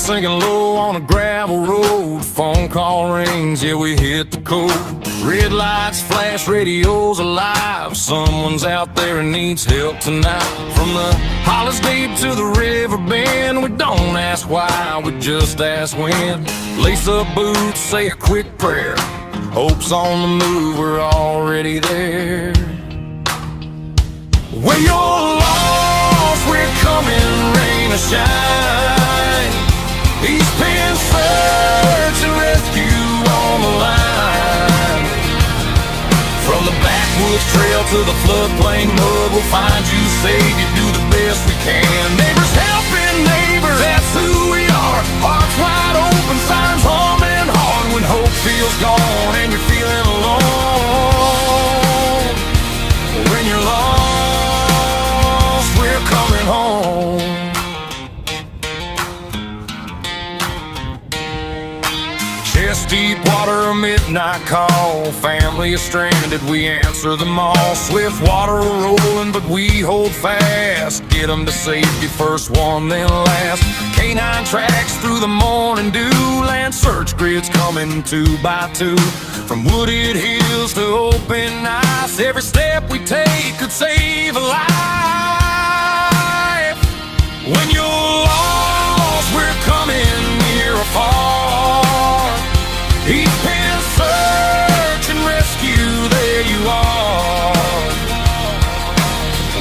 sinking low on a gravel road. Phone call rings, yeah, we hit the code. Red lights flash, radio's alive. Someone's out there and needs help tonight. From the hollers deep to the river bend, we don't ask why, we just ask when. Lace up boots, say a quick prayer. Hope's on the move, we're already there. When you're lost, we're coming, rain or shine. East Penn Search and Rescue on the line. From the backwoods trail to the floodplain mud, we'll find you safe, you do the best we can. Neighbors helping neighbors, that's who we are. Hearts wide open, signs humming hard. When hope feels gone and you're feeling alone. When you're lost, we're coming home. Chest deep water, midnight call. Family is stranded, we answer them all. Swift water rolling, but we hold fast. Get them to safety, first one, then last. Canine tracks through the morning dew. Land search grids coming 2 by 2. From wooded hills to open ice, every step we take could save a life. When you're lost, we're coming near or far. East Penn Search and Rescue, there you are.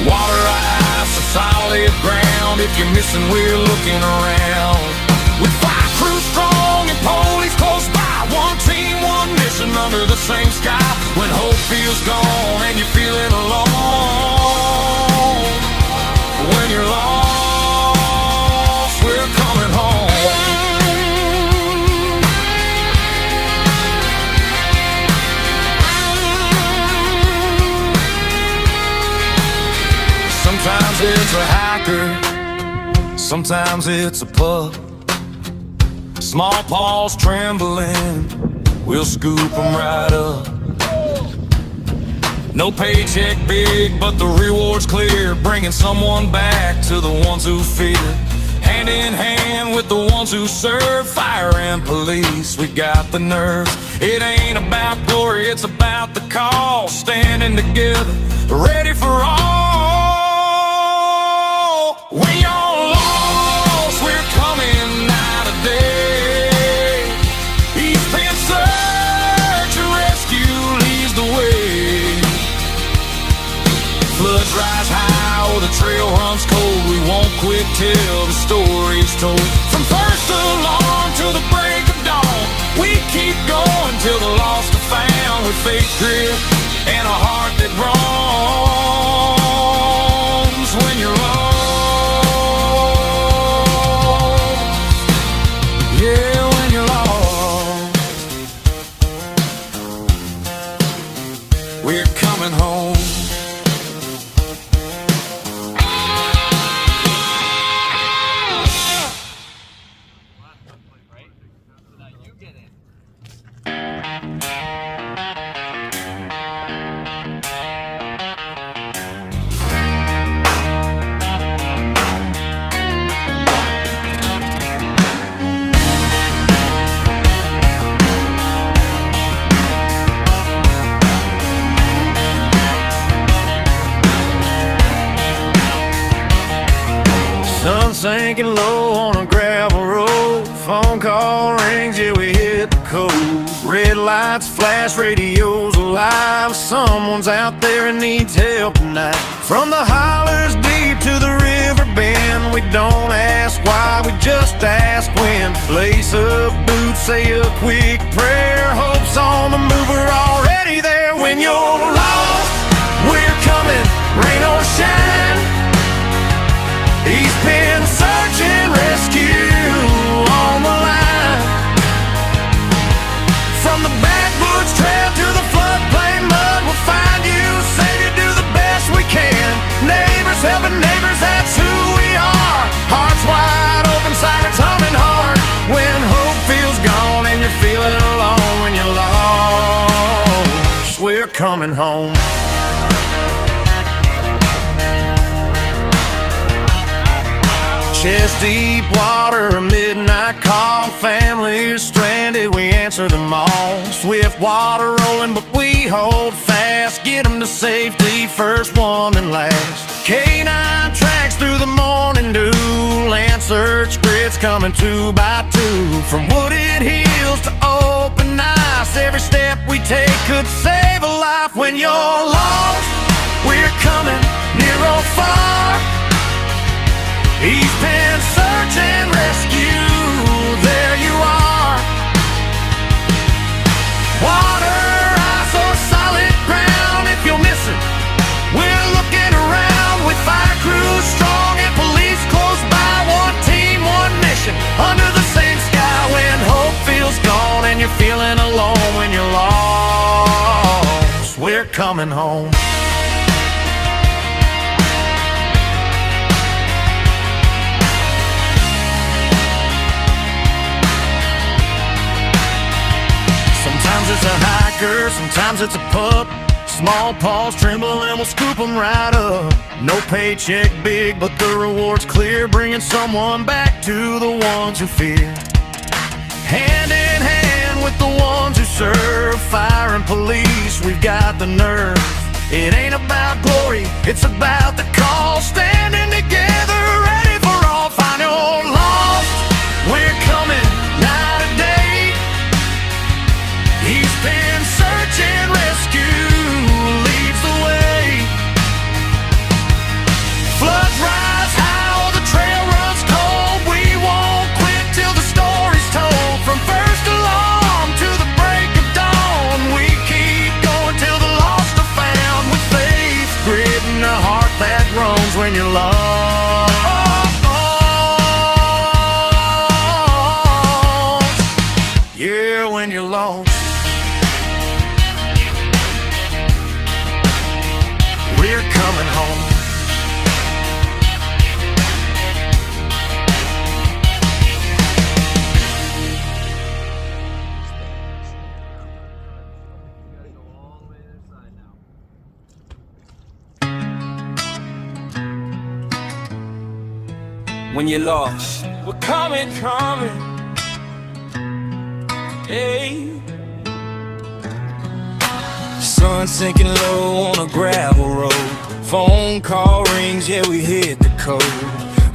Water, ice, a solid ground. If you're missing, we're looking around. With fire crew strong and police close by. One team, one mission under the same sky. When hope feels gone and you're feeling alone. When you're lost, we're coming home. Sometimes it's a hiker, sometimes it's a pup. Small paws trembling, we'll scoop them right up. No paycheck big, but the reward's clear. Bringing someone back to the ones who feel it. Hand in hand with the ones who serve. Fire and police, we got the nerve. It ain't about glory, it's about the cause. Standing together, ready for all. When you're lost, we're coming night or day. East Penn Search and Rescue leads the way. Floods rise high or the trail runs cold. We won't quit till the story's told. From first alarm to the break of dawn, we keep going till the lost are found. With faith, grit, and a heart that roams. When you're lost, yeah, when you're lost, we're coming home. Sun sinking low on a gravel road. Phone call rings, yeah, we hit the code. Red lights flash, radio's alive. Someone's out there and needs help tonight. From the hollers deep to the river bend, we don't ask why, we just ask when. Lace up boots, say a quick prayer. Hope's on the move, we're already there. When you're lost, we're coming, rain or shine. East Penn Search and Rescue on the line. From the backwoods trail to the floodplain mud, we'll find you, save you, do the best we can. Neighbors helping neighbors, that's who we are. Hearts wide open, silence humming hard. When hope feels gone and you're feeling alone. When you're lost, we're coming home. Chest deep water, a midnight call, families stranded, we answer them all. Swift water rolling, but we hold fast, get them to safety, first one and last. K9 tracks through the morning dew, land search grids coming 2 by 2. From wooded hills to open ice, every step we take could save a life. When you're lost, we're coming near or far. East Penn Search and Rescue, there you are. Water, ice, or solid ground, if you're missing, we're looking around. With fire crews strong and police close by, one team, one mission, under the same sky. When hope feels gone and you're feeling alone, when you're lost, we're coming home. Sometimes it's a hiker, sometimes it's a pup. Small paws tremble and we'll scoop them right up. No paycheck big, but the reward's clear, bringing someone back to the ones who fear. Hand in hand with the ones who serve, fire and police, we've got the nerve. It ain't about glory, it's about the cause, standing together, ready for all. Find your lost, we're coming night and day. He's been search and rescue, leads the way. Floods rise high or the trail runs cold, we won't quit till the story's told. From first alarm to the break of dawn, we keep going till the lost are found. With faith, grit, and a heart that groans when you're lost. Yeah, when you're lost, we're coming home. When you're lost, we're coming, hey. Sun sinking low on a gravel road, phone call rings, yeah, we hit the code.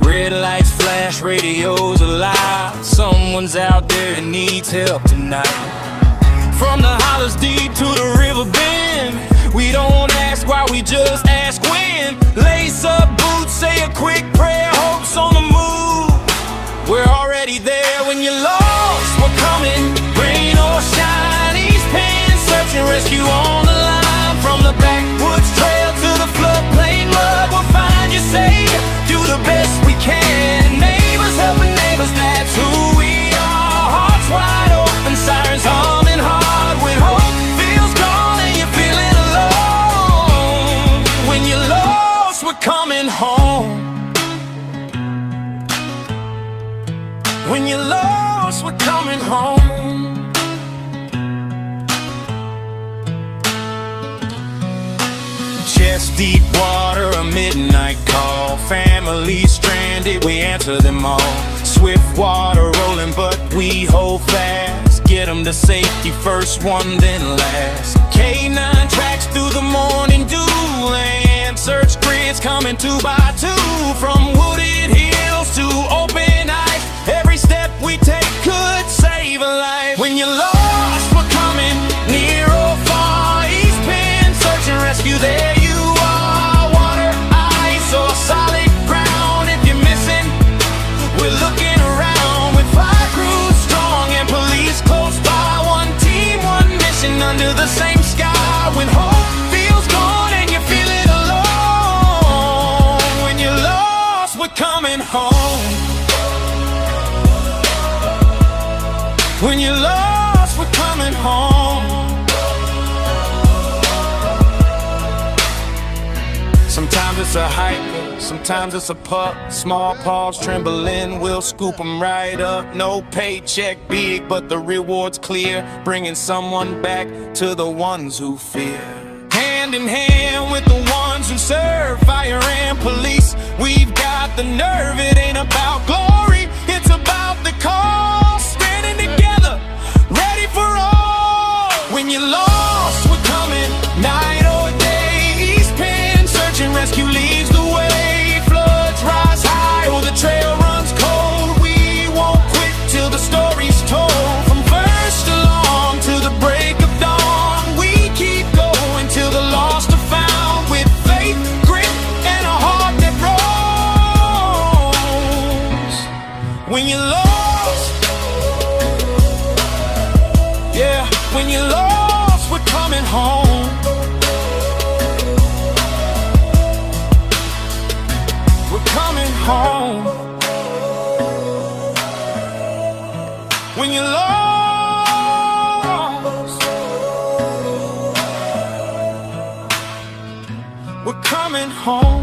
Red lights flash, radio's alive, someone's out there that needs help tonight. From the hollers deep to the river bend, we don't ask why, we just ask when. Lace up boots, say a quick prayer, hope's on the move, we're already there. When you're lost, we're coming, rain or shine. East Penn Search and Rescue on the line. From the backwoods trail to the floodplain mud, we'll find you safe, do the best we can. Neighbors helping neighbors, that's who we are. Hearts wide open, sirens humming hard. When hope feels gone and you're feeling alone, when you're lost, we're coming home. When you're lost, we're coming home. Chest deep water, a midnight call. Family stranded, we answer them all. Swift water rolling, but we hold fast. Get them to safety, first one, then last. K9 tracks through the morning dew, land search grids coming 2 by 2. From wooded hills to open ice, every step we take could save a life. When you're lost, we're coming near or far. East Penn Search and Rescue, there you are. Water, ice, or solid ground, if you're missing, we're looking around. With fire crews strong and police close by, one team, one mission, under the same sky. When hope feels gone and you're feeling alone, when you're lost, we're coming home. When you're lost, we're coming home. Sometimes it's a hiker, sometimes it's a pup. Small paws trembling, we'll scoop them right up. No paycheck big, but the reward's clear, bringing someone back to the ones who fear. Hand in hand with the ones who serve, fire and police, we've got the nerve. It ain't about glory, it's about the cause. When you're lost, we're coming, night or day. East Penn Search and Rescue leads the way. Floods rise high, or the trail runs cold. We won't quit till the story's told. From first along to the break of dawn, we keep going till the lost are found. With faith, grit, and a heart that rolls. When you're lost, yeah, when you're lost, we're coming home. We're coming home. When you're lost, we're coming home.